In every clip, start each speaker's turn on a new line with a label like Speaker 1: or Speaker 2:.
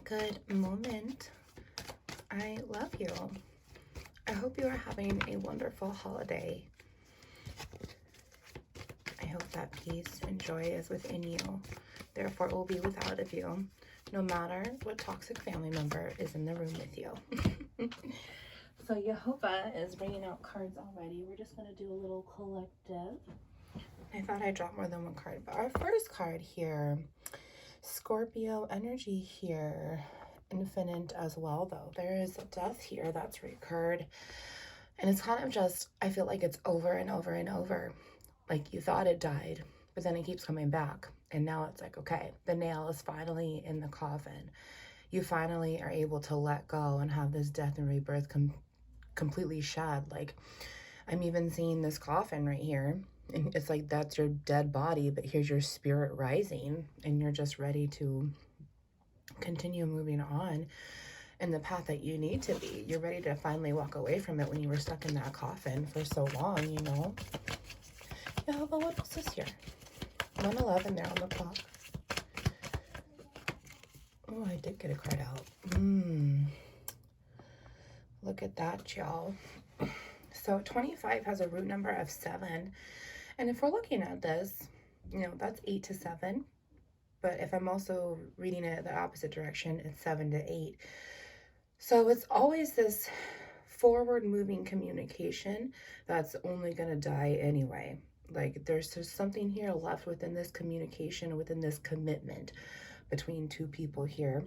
Speaker 1: Good moment. I love you. I hope you are having a wonderful holiday. I hope that peace and joy is within you. Therefore, it will be without of you, no matter what toxic family member is in the room with you. So Yehovah is bringing out cards already. We're just going to do a little collective. I thought I dropped more than one card, but our first card here, Scorpio energy here, infinite as well though. There is death here that's recurred, and it's kind of just, I feel like it's over and over and over. Like you thought it died, but then it keeps coming back, and now it's like, okay, the nail is finally in the coffin. You finally are able to let go and have this death and rebirth completely shed. Like I'm even seeing this coffin right here, and it's like that's your dead body, but here's your spirit rising, and you're just ready to continue moving on in the path that you need to be. You're ready to finally walk away from it when you were stuck in that coffin for so long, you know. Yeah, but what else is here? 111 there on the clock. Oh, I did get a card out. Look at that, y'all. So 25 has a root number of 7. And if we're looking at this, you know, that's 8 to 7. But if I'm also reading it the opposite direction, it's 7 to 8. So it's always this forward moving communication that's only going to die anyway. Like there's just something here left within this communication, within this commitment between two people here.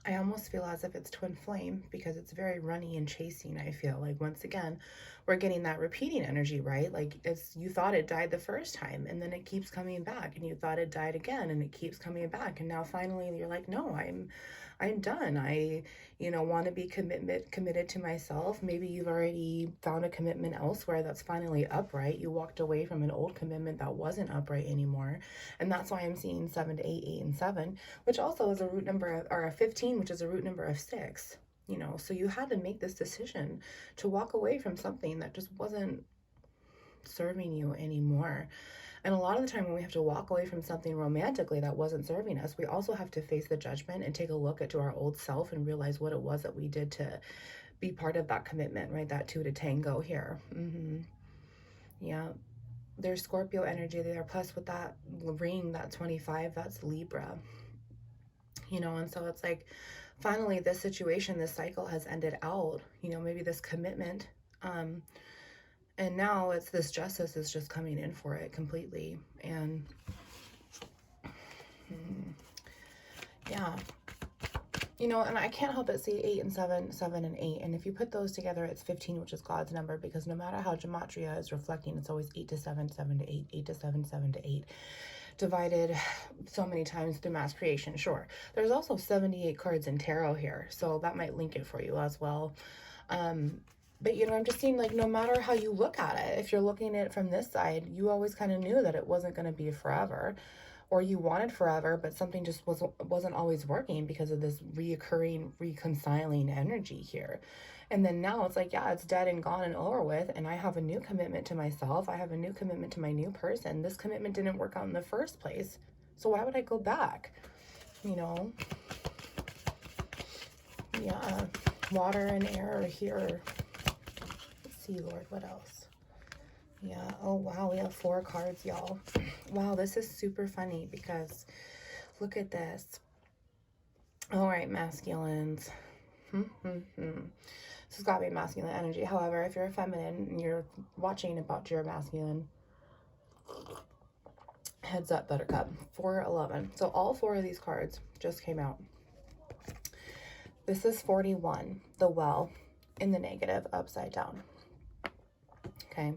Speaker 1: I almost feel as if it's twin flame because it's very runny and chasing. I feel like once again, we're getting that repeating energy, right? Like it's, you thought it died the first time and then it keeps coming back, and you thought it died again and it keeps coming back. And now finally you're like, no, I'm done. I, you know, want to be committed to myself. Maybe you've already found a commitment elsewhere that's finally upright. You walked away from an old commitment that wasn't upright anymore. And that's why I'm seeing 7 to 8, 8 and 7, which also is a root number, or a 15, which is a root number of 6. You know, so you had to make this decision to walk away from something that just wasn't serving you anymore. And a lot of the time when we have to walk away from something romantically that wasn't serving us, we also have to face the judgment and take a look at our old self and realize what it was that we did to be part of that commitment, right? That 2 to tango here. Yeah. There's Scorpio energy there. Plus with that ring, that 25, that's Libra. You know, and so it's like, finally this situation, this cycle has ended out, you know, maybe this commitment, and now it's this justice is just coming in for it completely. And yeah, you know, and I can't help but see 8 and 7, 7 and 8. And if you put those together, it's 15, which is God's number, because no matter how Gematria is reflecting, it's always 8 to 7, 7 to 8, 8 to 7, 7 to 8. Divided so many times through mass creation. Sure, there's also 78 cards in tarot here, so that might link it for you as well. But you know, I'm just seeing, like, no matter how you look at it, if you're looking at it from this side, you always kind of knew that it wasn't going to be forever, or you wanted forever, but something just wasn't always working because of this reoccurring reconciling energy here. And then now it's like, yeah, it's dead and gone and over with, and I have a new commitment to myself. I have a new commitment to my new person. This commitment didn't work out in the first place, so why would I go back? You know? Yeah, water and air are here. Let's see, Lord, what else? Yeah, oh wow, we have 4 cards, y'all. Wow, this is super funny because look at this. All right, masculines. This has got to be masculine energy. However, if you're a feminine and you're watching about your masculine, heads up, buttercup. 411. So all 4 of these cards just came out. This is 41, the well, in the negative, upside down. Okay.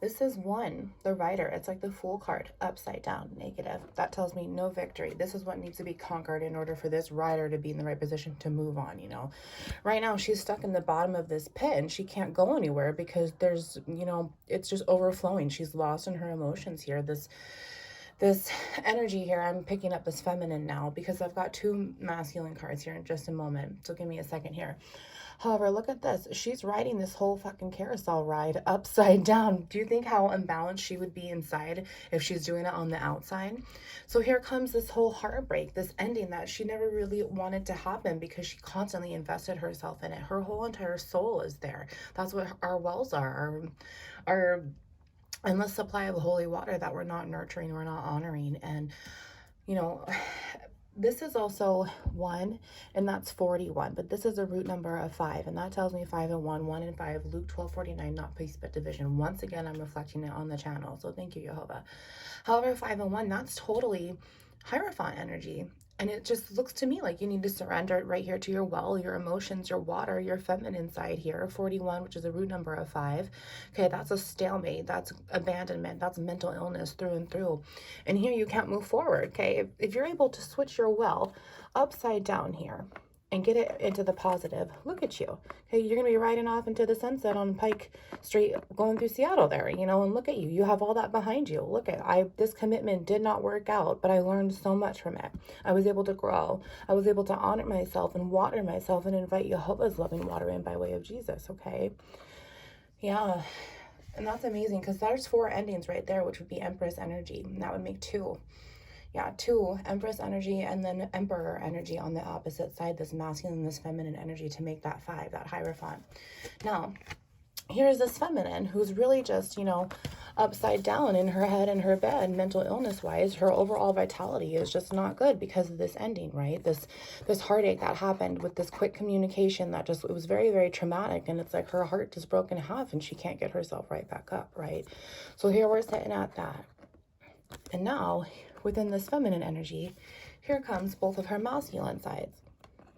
Speaker 1: This is 1, the rider. It's like the Fool card, upside down, negative. That tells me no victory. This is what needs to be conquered in order for this rider to be in the right position to move on, you know. Right now, she's stuck in the bottom of this pit and she can't go anywhere because there's, you know, it's just overflowing. She's lost in her emotions here. this energy here, I'm picking up this feminine now because I've got two masculine cards here in just a moment. So give me a second here. However, look at this. She's riding this whole fucking carousel ride upside down. Do you think how unbalanced she would be inside if she's doing it on the outside? So here comes this whole heartbreak, this ending that she never really wanted to happen because she constantly invested herself in it. Her whole entire soul is there. That's what our wells are. Our endless supply of holy water that we're not nurturing, we're not honoring. And, you know, this is also 1, and that's 41, but this is a root number of 5, and that tells me 5 and 1, 1 and 5, Luke 12:49, not peace but division. Once again, I'm reflecting it on the channel, so thank you, Jehovah. However, 5 and 1, that's totally Hierophant energy. And it just looks to me like you need to surrender right here to your well, your emotions, your water, your feminine side here. 41, which is a root number of 5. Okay, that's a stalemate. That's abandonment. That's mental illness through and through. And here you can't move forward. Okay, if you're able to switch your well upside down here and get it into the positive, look at you. Okay, you're gonna be riding off into the sunset on Pike Street going through Seattle there, you know, and look at you. You have all that behind you. Look at, this commitment did not work out, but I learned so much from it. I was able to grow. I was able to honor myself and water myself and invite Jehovah's loving water in by way of Jesus, okay? Yeah, and that's amazing because there's 4 endings right there, which would be Empress energy, and that would make 2. Yeah, 2, Empress energy, and then Emperor energy on the opposite side, this masculine, this feminine energy to make that 5, that Hierophant. Now, here's this feminine who's really just, you know, upside down in her head and her bed, mental illness wise. Her overall vitality is just not good because of this ending, right? This heartache that happened with this quick communication that just, it was very, very traumatic, and it's like her heart just broke in half and she can't get herself right back up, right? So here we're sitting at that. And now, within this feminine energy, here comes both of her masculine sides.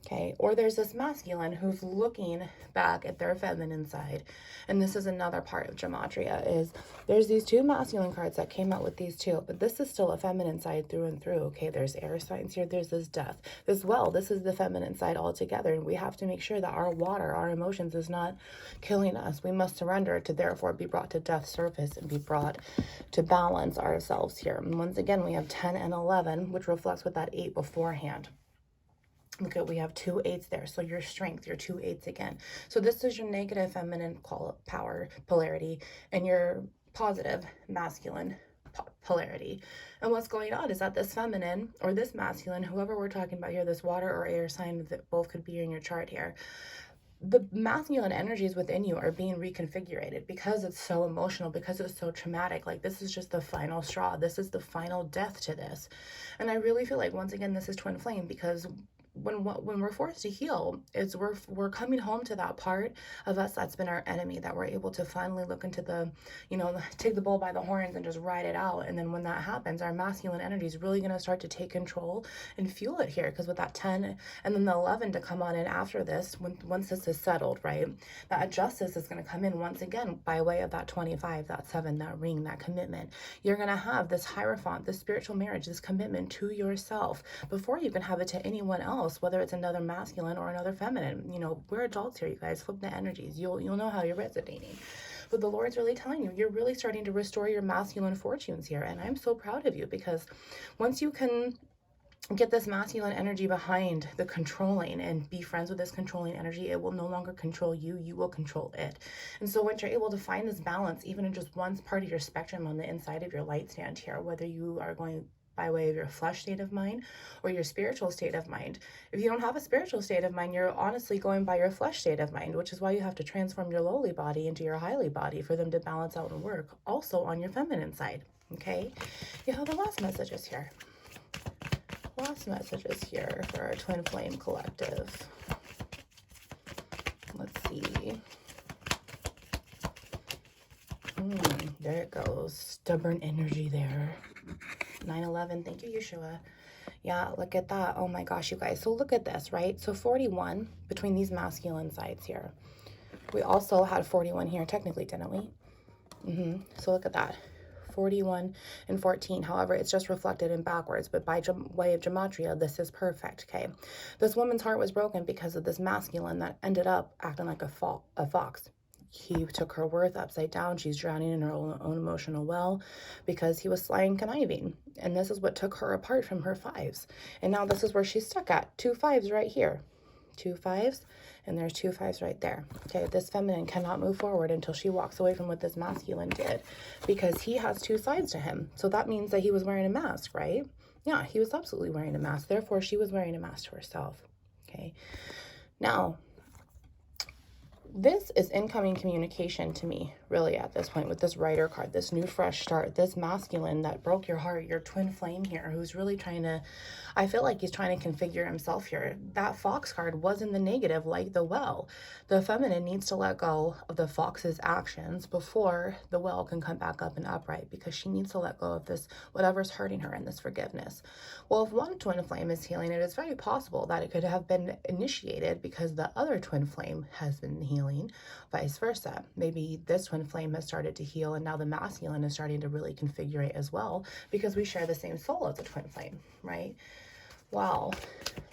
Speaker 1: Okay, or there's this masculine who's looking back at their feminine side. And this is another part of Gematria, is there's these 2 masculine cards that came out with these 2, but this is still a feminine side through and through. Okay, there's air signs here, there's this death. This well, this is the feminine side altogether, and we have to make sure that our water, our emotions is not killing us. We must surrender to therefore be brought to death's surface and be brought to balance ourselves here. And once again, we have 10 and 11, which reflects with that 8 beforehand. Look at, we have 2 8s there. So your strength, your 2 8s again. So this is your negative feminine power polarity and your positive masculine polarity. And what's going on is that this feminine or this masculine, whoever we're talking about here, this water or air sign that both could be in your chart here, the masculine energies within you are being reconfigured because it's so emotional, because it's so traumatic. Like, this is just the final straw. This is the final death to this. And I really feel like, once again, this is twin flame, because when we're forced to heal, it's we're coming home to that part of us that's been our enemy, that we're able to finally look into the, you know, take the bull by the horns and just ride it out. And then when that happens, our masculine energy is really going to start to take control and fuel it here, because with that 10 and then the 11 to come on in after this, once this is settled, right, that justice is going to come in once again by way of that 25, that 7, that ring, that commitment. You're going to have this Hierophant, this spiritual marriage, this commitment to yourself before you can have it to anyone else, whether it's another masculine or another feminine. You know, we're adults here, you guys. Flip the energies. You'll know how you're resonating. But the Lord's really telling you, you're really starting to restore your masculine fortunes here. And I'm so proud of you, because once you can get this masculine energy behind the controlling and be friends with this controlling energy, it will no longer control you, you will control it. And so once you're able to find this balance, even in just one part of your spectrum on the inside of your light stand here, whether you are going by way of your flesh state of mind or your spiritual state of mind. If you don't have a spiritual state of mind, you're honestly going by your flesh state of mind, which is why you have to transform your lowly body into your highly body for them to balance out and work. Also on your feminine side, okay? You have the last messages here. Last messages here for our Twin Flame Collective. Let's see. There it goes. Stubborn energy there. 9/11. Thank you, Yeshua. Yeah, look at that. Oh my gosh, you guys. So look at this, right? So 41 between these masculine sides here. We also had 41 here, technically, didn't we? So look at that. 41 and 14. However, it's just reflected in backwards, but by way of Gematria, this is perfect, okay? This woman's heart was broken because of this masculine that ended up acting like a fox. he took her worth upside down. She's drowning in her own emotional well because he was sly and conniving. And this is what took her apart from her fives. And now this is where she's stuck at. 2 5s right here. 2 5s, and there's 2 5s right there. Okay, this feminine cannot move forward until she walks away from what this masculine did, because he has 2 sides to him. So that means that he was wearing a mask, right? Yeah, he was absolutely wearing a mask. Therefore, she was wearing a mask to herself. Okay, now this is incoming communication to me, really, at this point, with this Rider card, this new fresh start, this masculine that broke your heart, your twin flame here, who's really trying to, I feel like he's trying to configure himself here. That Fox card was in the negative, like the well. The feminine needs to let go of the Fox's actions before the well can come back up and upright, because she needs to let go of this, whatever's hurting her, in this forgiveness. Well, if one twin flame is healing, it is very possible that it could have been initiated because the other twin flame has been healing, vice versa. Maybe this twin flame has started to heal, and now the masculine is starting to really configure it as well, because we share the same soul as a twin flame, right? Wow,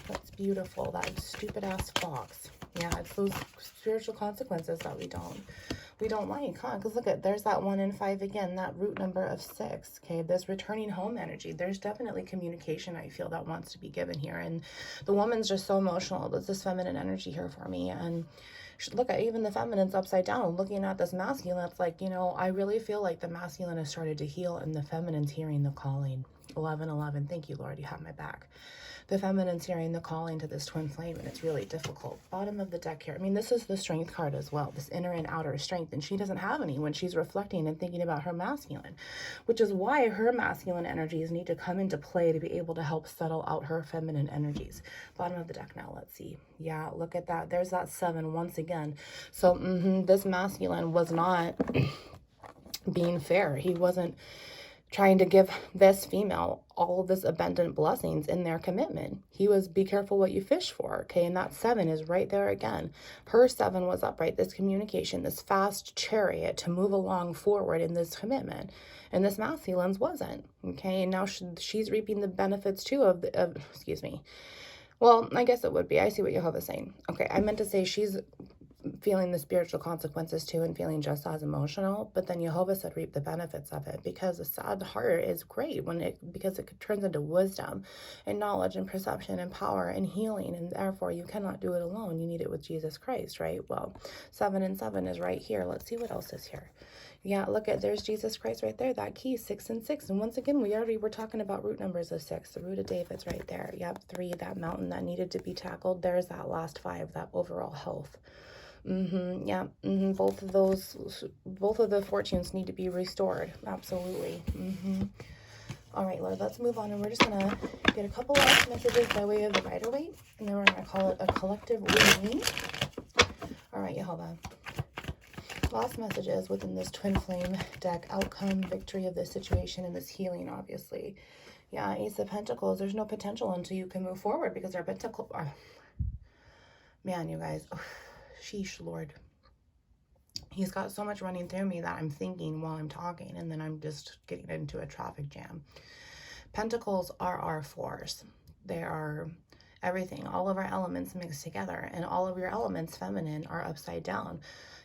Speaker 1: that's beautiful. That stupid ass fox. Yeah, it's those spiritual consequences that we don't like, huh? Because look at, there's that 1 and 5 again, that root number of 6. Okay, this returning home energy. There's definitely communication, I feel, that wants to be given here. And the woman's just so emotional. There's this feminine energy here for me. And look at, even the feminine's upside down looking at this masculine. It's like, you know, I really feel like the masculine has started to heal and the feminine's hearing the calling. 1111, thank you, Lord, you have my back. The feminine's hearing the calling to this twin flame, and it's really difficult. Bottom of the deck here. I mean, this is the strength card as well, this inner and outer strength, and she doesn't have any when she's reflecting and thinking about her masculine, which is why her masculine energies need to come into play to be able to help settle out her feminine energies. Bottom of the deck now, let's see. Yeah, look at that. There's that 7 once again. So this masculine was not being fair. He wasn't trying to give this female all of this abundant blessings in their commitment. He was, be careful what you fish for, okay? And that 7 is right there again. Her 7 was upright, this communication, this fast chariot to move along forward in this commitment. And this masculine's wasn't, okay? And now she's reaping the benefits too of excuse me. Well, I guess it would be. I see what Jehovah's saying. Okay, I meant to say she's feeling the spiritual consequences too and feeling just as emotional, but then Jehovah said reap the benefits of it, because a sad heart is great because it turns into wisdom and knowledge and perception and power and healing, and therefore you cannot do it alone. You need it with Jesus Christ, right? Well, 7 and 7 is right here. Let's see what else is here. Yeah, look at, there's Jesus Christ right there, that key, 6 and 6. And once again, we already were talking about root numbers of 6, the root of David's right there. Yep, 3, that mountain that needed to be tackled. There's that last 5, that overall health. Yeah, both of the fortunes need to be restored. Absolutely. All right, Lord, let's move on, and we're just gonna get a couple last messages by way of the Rider-Waite, and then we're gonna call it a collective reading. All right, Jehovah. Last messages within this twin flame deck: outcome, victory of this situation, and this healing, obviously. Yeah, Ace of Pentacles. There's no potential until you can move forward, because our pentacle. Man, you guys. Sheesh, Lord. He's got so much running through me that I'm thinking while I'm talking, and then I'm just getting into a traffic jam. Pentacles are our 4s. They are everything, all of our elements mixed together, and all of your elements, feminine, are upside down.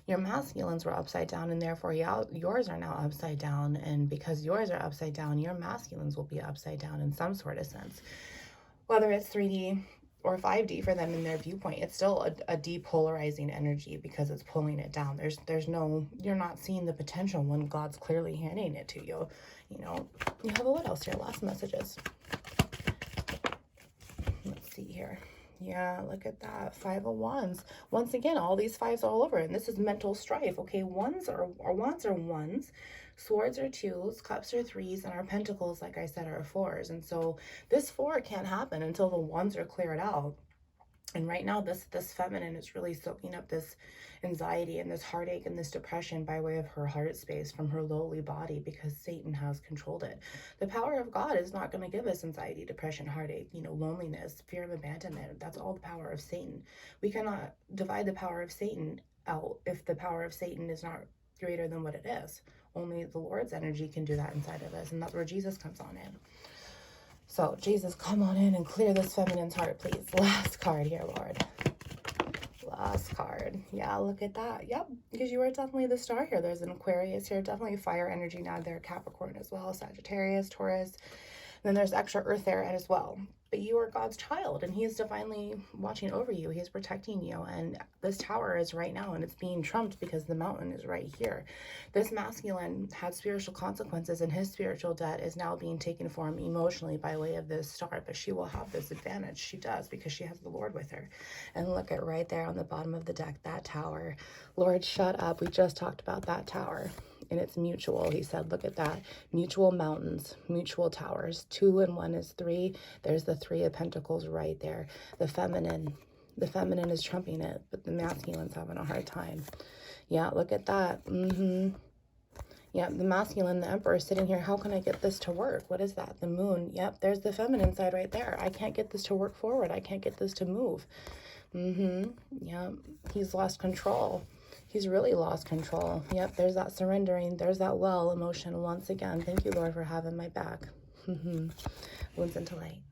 Speaker 1: Your masculines were upside down, and therefore yours are now upside down, and because yours are upside down, your masculines will be upside down in some sort of sense. Whether it's 3D or 5D for them in their viewpoint, it's still a depolarizing energy, because it's pulling it down. There's no, you're not seeing the potential when God's clearly handing it to you. You know, you have what else here? Last messages. Let's see here. Yeah, look at that. 5 of Wands. Once again, all these 5s all over, and this is mental strife. Okay, Wands are 1s. Swords are 2s, cups are 3s, and our pentacles, like I said, are 4s. And so this 4 can't happen until the 1s are cleared out. And right now, this feminine is really soaking up this anxiety and this heartache and this depression by way of her heart space from her lowly body, because Satan has controlled it. The power of God is not going to give us anxiety, depression, heartache, you know, loneliness, fear of abandonment. That's all the power of Satan. We cannot divide the power of Satan out if the power of Satan is not greater than what it is. Only the Lord's energy can do that inside of us, and that's where Jesus comes on in. So, Jesus, come on in and clear this feminine's heart, please. Last card here, Lord. last card. Yeah, look at that. Yep, because you are definitely the star here. There's an Aquarius here, definitely fire energy now there, Capricorn as well, Sagittarius, Taurus. And then there's extra earth there as well. But you are God's child, and he is divinely watching over you. He is protecting you. And this tower is right now, and it's being trumped because the mountain is right here. This masculine had spiritual consequences, and his spiritual debt is now being taken form emotionally by way of this star. But she will have this advantage. She does, because she has the Lord with her. And look at right there on the bottom of the deck, that tower. Lord, shut up. We just talked about that tower. And it's mutual. He said, look at that. Mutual mountains, mutual towers. 2 and 1 is 3. There's the 3 of Pentacles right there. The feminine is trumping it, but the masculine's having a hard time. Yeah, look at that. Yeah, the masculine, the Emperor, is sitting here. How can I get this to work? What is that? The moon. Yep, there's the feminine side right there. I can't get this to work forward. I can't get this to move. Yeah, he's lost control. He's really lost control. Yep, there's that surrendering. There's that well emotion once again. Thank you, Lord, for having my back. Wounds into light.